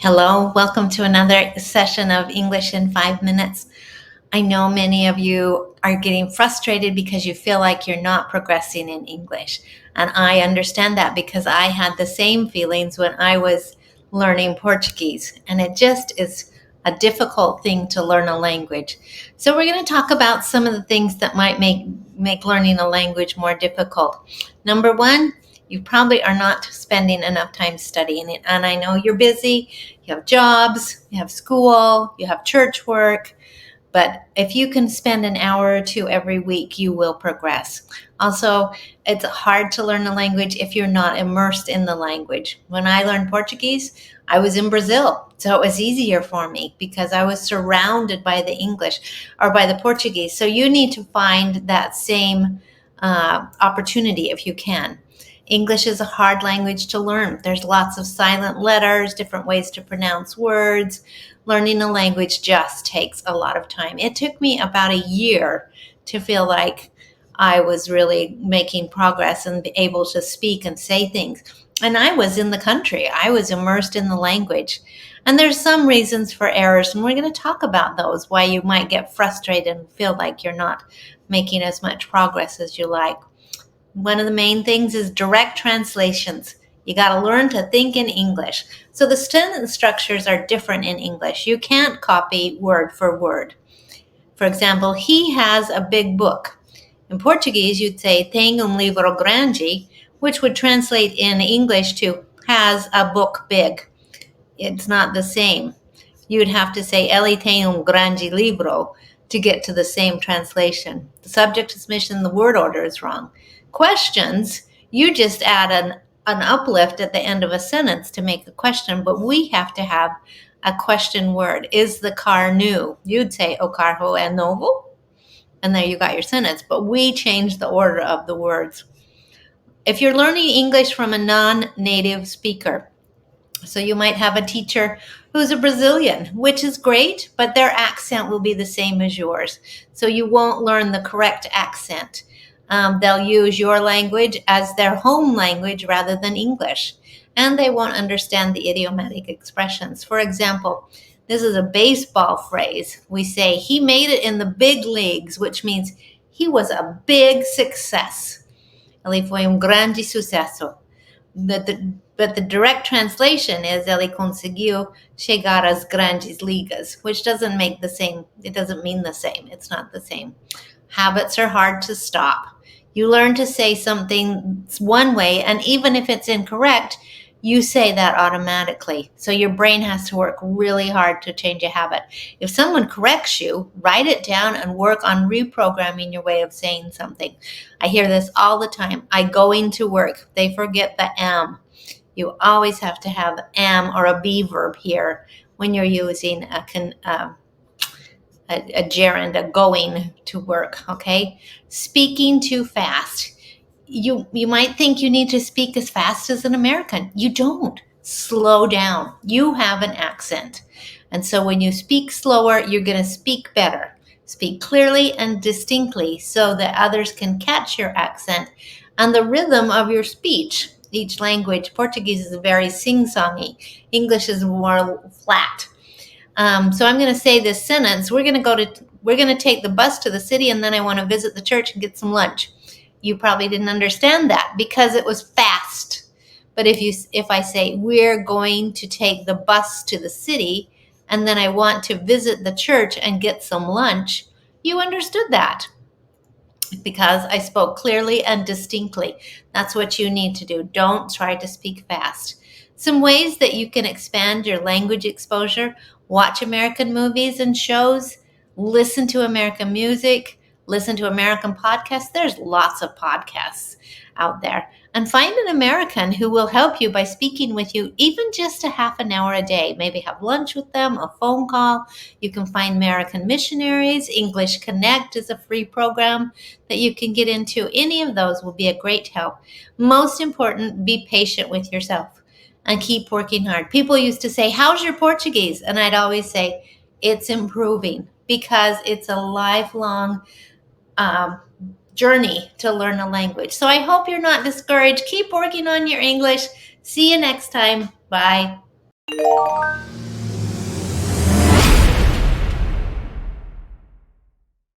Hello, welcome to another session of English in 5 minutes. I know many of you are getting frustrated because you feel like you're not progressing in English. And I understand that because I had the same feelings when I was learning Portuguese. And it just is a difficult thing to learn a language. So we're going to talk about some of the things that might make learning a language more difficult. Number one, you probably are not spending enough time studying it. And I know you're busy, you have jobs, you have school, you have church work, but if you can spend an hour or two every week, you will progress. Also, it's hard to learn a language if you're not immersed in the language. When I learned Portuguese, I was in Brazil, so it was easier for me because I was surrounded by the English or by the Portuguese. So you need to find that same opportunity if you can. English is a hard language to learn. There's lots of silent letters, different ways to pronounce words. Learning a language just takes a lot of time. It took me about a year to feel like I was really making progress and be able to speak and say things. And I was in the country. I was immersed in the language. And there's some reasons for errors, and we're going to talk about those, why you might get frustrated and feel like you're not making as much progress as you like. One of the main things is direct translations. You got to learn to think in English. So the sentence structures are different in English. You can't copy word for word. For example, he has a big book. In Portuguese, you'd say tem livro grande, which would translate in English to has a book big. It's not the same. You'd have to say ele tem grande livro to get to the same translation. The subject is missing, the word order is wrong. Questions, you just add an uplift at the end of a sentence to make a question, but we have to have a question word. Is the car new? You'd say o carro é novo, and there you got your sentence, but we changed the order of the words. If you're learning English from a non-native speaker, so you might have a teacher who's a Brazilian, which is great, but their accent will be the same as yours. So you won't learn the correct accent. They'll use your language as their home language rather than English, and they won't understand the idiomatic expressions. For example, this is a baseball phrase. We say, he made it in the big leagues, which means he was a big success. Ele foi grande sucesso. But the direct translation is ele conseguiu chegar às grandes ligas, which doesn't make the same. It doesn't mean the same. It's not the same. Habits are hard to stop. You learn to say something one way, and even if it's incorrect, you say that automatically. So your brain has to work really hard to change a habit. If someone corrects you, write it down and work on reprogramming your way of saying something. I hear this all the time. I go into work. They forget the am. You always have to have am or a be verb here when you're using a gerund, a going to work, okay? Speaking too fast. You might think you need to speak as fast as an American. You don't. Slow down. You have an accent. And so when you speak slower, you're going to speak better. Speak clearly and distinctly so that others can catch your accent and the rhythm of your speech. Each language, Portuguese is very sing-songy. English is more flat. So I'm going to say this sentence. We're going to take the bus to the city, and then I want to visit the church and get some lunch. You probably didn't understand that because it was fast. But if I say we're going to take the bus to the city, and then I want to visit the church and get some lunch, you understood that because I spoke clearly and distinctly. That's what you need to do. Don't try to speak fast. Some ways that you can expand your language exposure: watch American movies and shows, listen to American music, listen to American podcasts. There's lots of podcasts out there. And find an American who will help you by speaking with you even just a half an hour a day. Maybe have lunch with them, a phone call. You can find American missionaries. English Connect is a free program that you can get into. Any of those will be a great help. Most important, be patient with yourself and keep working hard. People used to say, how's your Portuguese? And I'd always say, it's improving, because it's a lifelong journey to learn a language. So I hope you're not discouraged. Keep working on your English. See you next time. Bye.